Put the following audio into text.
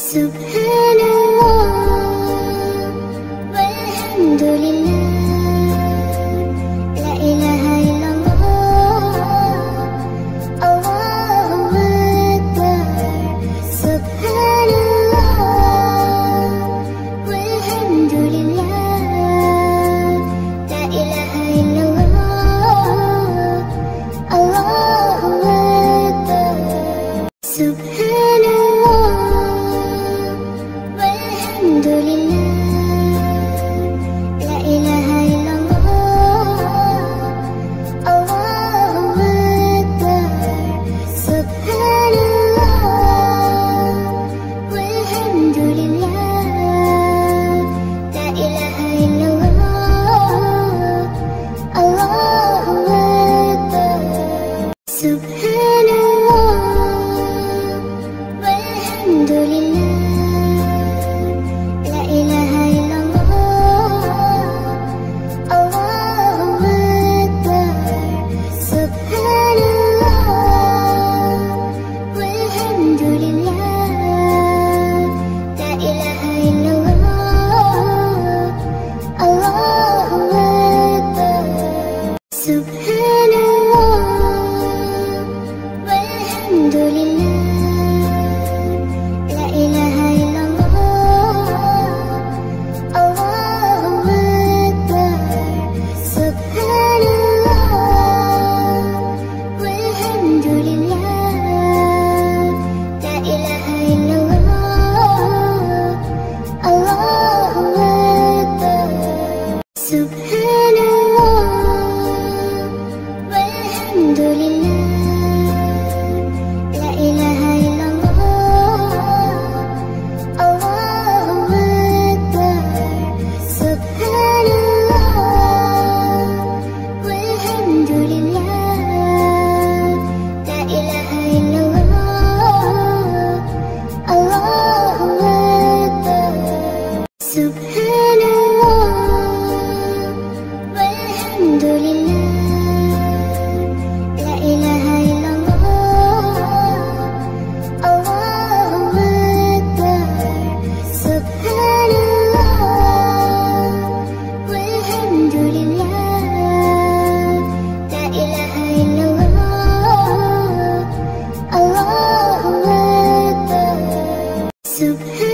Subhanallah walhamdulillah, la ilaha illallah, Allahu akbar. Subhanallah walhamdulillah, la ilaha illallah, Allahu akbar. Subhanallah walhamdulillah, la ilaha illallah, Allahu akbar. Subhanallah walhamdulillah, la ilaha illallah, Allahu akbar. Subhanallah walhamdulillah, la ilaha illallah, Allahu akbar. Subhanallah walhamdulillah, la ilaha illallah, Allahu akbar. Subhanallah walhamdulillah, la ilaha illallah, Allahu akbar. Subhanallah walhamdulillah, la ilaha illallah, Allahu akbar. Subhanallah walhamdulillah, la ilaha illallah, Allahu akbar. Subhanallah walhamdulillah, la ilaha illallah, Allahu akbar. Subhanallah walhamdulillah, la ilaha illallah, Allahu akbar. Subhanallah walhamdulillah, la ilaha illallah, Allahu akbar. Subhanallah